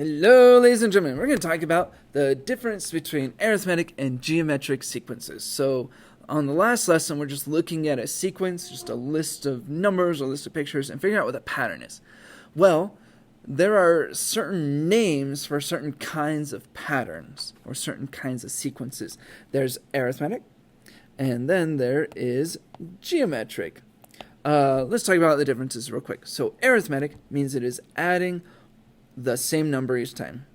Hello, ladies and gentlemen. We're going to talk about the difference between arithmetic and geometric sequences. So, on the last lesson, we're just looking at a sequence, just a list of numbers or list of pictures, and figuring out what the pattern is. Well, there are certain names for certain kinds of patterns or certain kinds of sequences. There's arithmetic, and then there is geometric. Let's talk about the differences real quick. So, arithmetic means it is adding the same number each time.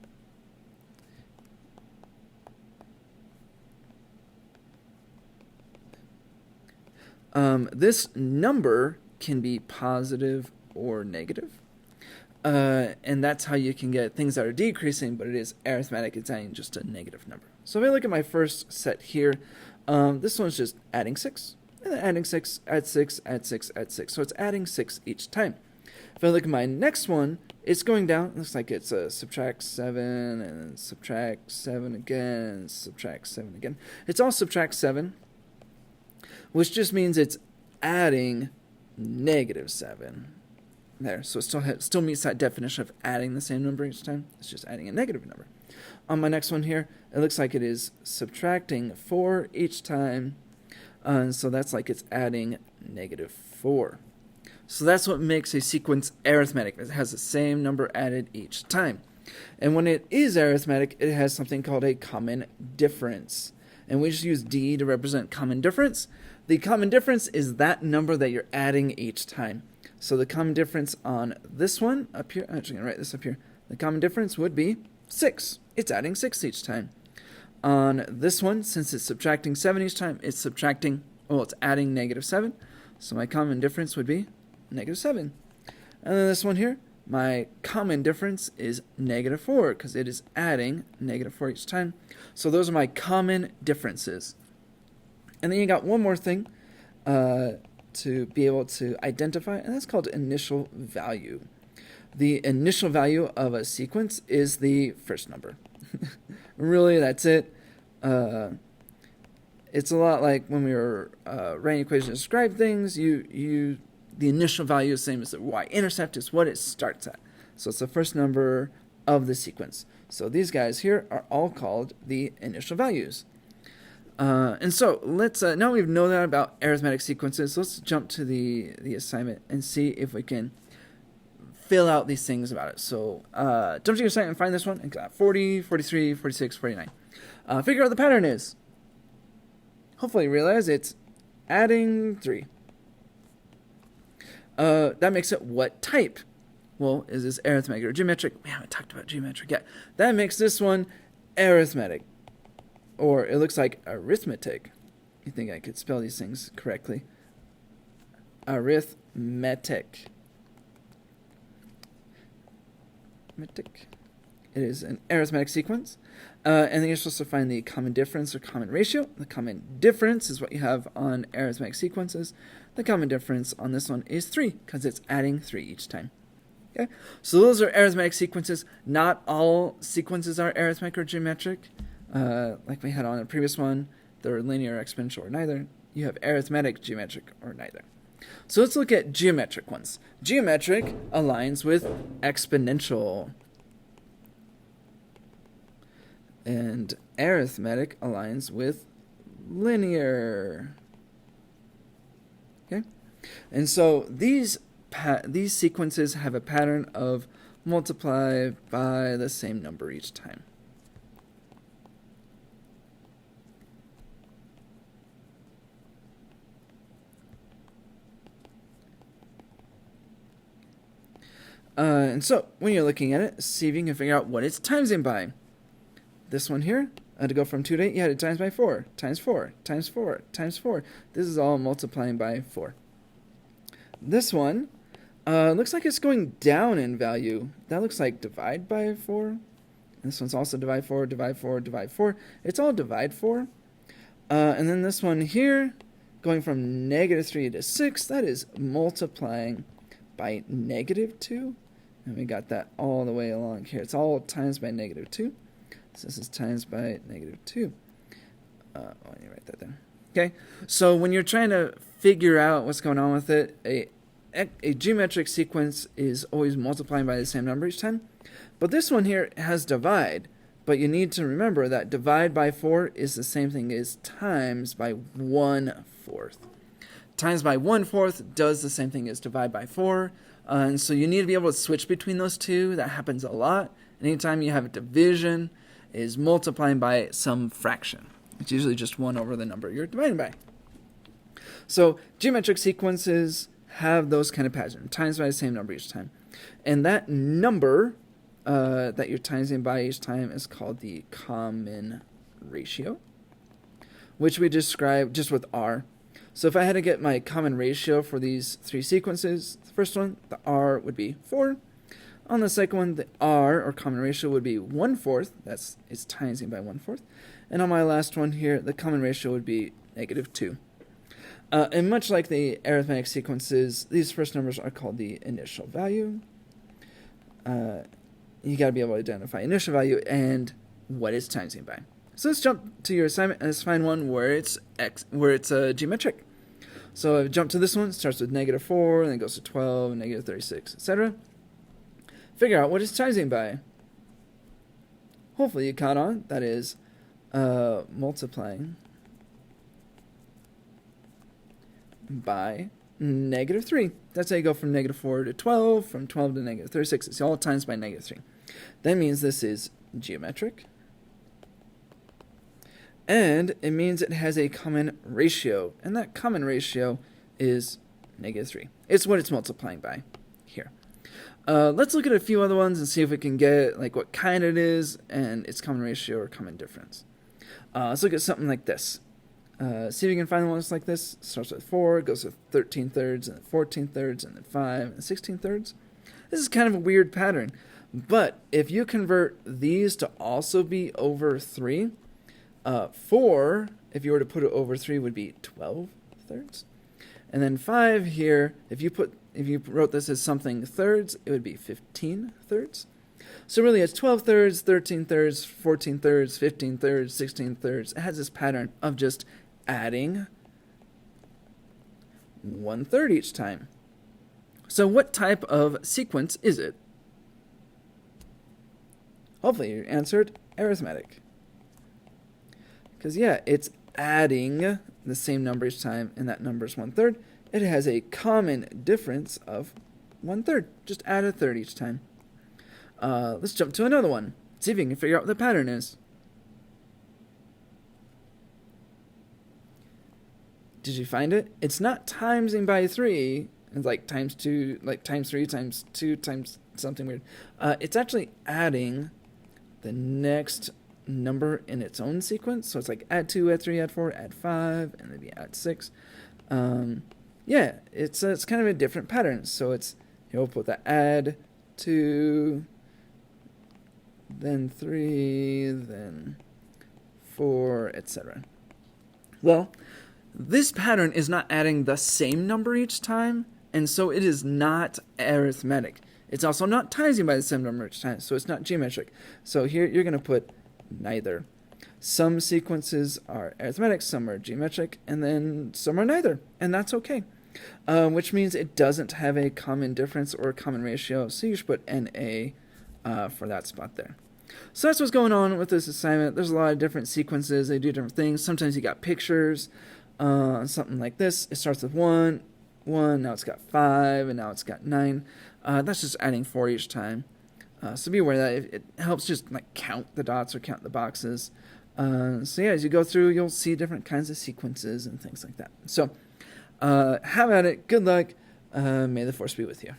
This number can be positive or negative. And that's how you can get things that are decreasing, but it is arithmetic. It's adding just a negative number. So if I look at my first set here, this one's just adding 6. And then adding 6, add 6, add 6, add 6. So it's adding 6 each time. If I look at my next one, it's going down. It looks like it's subtract 7, and then subtract 7 again, and subtract 7 again. It's all subtract 7, which just means it's adding negative 7. There, so it still meets that definition of adding the same number each time. It's just adding a negative number. On my next one here, it looks like it is subtracting 4 each time. So that's like it's adding negative 4. So that's what makes a sequence arithmetic. It has the same number added each time. And when it is arithmetic, it has something called a common difference. And we just use D to represent common difference. The common difference is that number that you're adding each time. So the common difference on this one up here, I'm actually going to write this up here. The common difference would be 6. It's adding 6 each time. On this one, since it's subtracting 7 each time, it's adding negative 7. So my common difference would be negative 7. And then this one here, my common difference is negative 4 because it is adding negative 4 each time. So those are my common differences. And then you got one more thing to be able to identify, and that's called initial value. The initial value of a sequence is the first number. Really, that's it. It's a lot like when we were writing equations to describe things. The initial value is the same as the y-intercept is what it starts at. So it's the first number of the sequence. So these guys here are all called the initial values. And so let's now we know that about arithmetic sequences. Let's jump to the assignment and see if we can fill out these things about it. So jump to your assignment and find this one. And got 40, 43, 46, 49. Figure out what the pattern is. Hopefully you realize it's adding 3. That makes it what type? Well, is this arithmetic or geometric? We haven't talked about geometric yet. That makes this one arithmetic. Or it looks like arithmetic. You think I could spell these things correctly? Arithmetic. It is an arithmetic sequence. And then you're supposed to find the common difference or common ratio. The common difference is what you have on arithmetic sequences. The common difference on this one is 3 because it's adding 3 each time. Okay, so those are arithmetic sequences. Not all sequences are arithmetic or geometric. Like we had on the previous one, they're linear, exponential, or neither. You have arithmetic, geometric, or neither. So let's look at geometric ones. Geometric aligns with exponential. And arithmetic aligns with linear. Okay? And so these sequences have a pattern of multiply by the same number each time. And so when you're looking at it, see if you can figure out what it's timesing by. This one here, to go from 2 to 8, you had it times by 4, times 4, times 4, times 4. This is all multiplying by 4. This one looks like it's going down in value. That looks like divide by 4. And this one's also divide 4, divide 4, divide 4. It's all divide 4. And then this one here, going from negative 3 to 6, that is multiplying by negative 2. And we got that all the way along here. It's all times by negative 2. So this is times by negative 2. I need to write that down. Okay, so when you're trying to figure out what's going on with it, a geometric sequence is always multiplying by the same number each time. But this one here has divide. But you need to remember that divide by 4 is the same thing as times by 1/4. Times by 1/4 does the same thing as divide by 4. And so you need to be able to switch between those two. That happens a lot. Anytime you have a division, is multiplying by some fraction. It's usually just 1 over the number you're dividing by. So geometric sequences have those kind of patterns, times by the same number each time. And that number that you're timesing by each time is called the common ratio, which we describe just with R. So if I had to get my common ratio for these three sequences, the first one, the R would be 4. On the second one, the R, or common ratio, would be 1/4. It's timesing by 1/4. And on my last one here, the common ratio would be -2. And much like the arithmetic sequences, these first numbers are called the initial value. You got to be able to identify initial value and what it's timesing by. So let's jump to your assignment and let's find one where it's geometric. So I've jumped to this one. It starts with -4, and then goes to 12, and -36, etc. Figure out what it's timesing by. Hopefully you caught on. That is multiplying by -3. That's how you go from -4 to 12, from 12 to -36. It's all times by -3. That means this is geometric. And it means it has a common ratio. And that common ratio is -3. It's what it's multiplying by here. Let's look at a few other ones and see if we can get like what kind it is and its common ratio or common difference. Let's look at something like this. See if you can find one that's like this. It starts with 4, goes with 13/3, and then 14/3, and then 5, and 16/3. This is kind of a weird pattern. But if you convert these to also be over 3, 4, if you were to put it over 3, would be 12/3. And then 5 here, if you wrote this as something thirds, it would be 15/3. So really it's 12/3, 13/3, 14/3, 15/3, 16/3. It has this pattern of just adding 1/3 each time. So what type of sequence is it? Hopefully you answered arithmetic. Because yeah, it's adding the same number each time, and that number is 1/3. It has a common difference of 1/3. Just add a third each time. Let's jump to another one. See if you can figure out what the pattern is. Did you find it? It's not timesing by 3. It's like times 2, like times 3, times 2, times something weird. It's actually adding the next number in its own sequence. So it's like add 2, add 3, add 4, add 5, and then add 6. Yeah, it's kind of a different pattern. So it's, you'll put the add 2, then 3, then 4, etc. Well, this pattern is not adding the same number each time, and so it is not arithmetic. It's also not timesing by the same number each time, so it's not geometric. So here you're going to put neither. Some sequences are arithmetic, some are geometric, and then some are neither, and that's okay. Which means it doesn't have a common difference or a common ratio, so you should put NA for that spot there. So that's what's going on with this assignment. There's a lot of different sequences. They do different things. Sometimes you got pictures, something like this. It starts with 1, now it's got 5, and now it's got 9. That's just adding 4 each time. So be aware that it helps just like count the dots or count the boxes. So yeah, as you go through, you'll see different kinds of sequences and things like that. So have at it. Good luck. May the force be with you.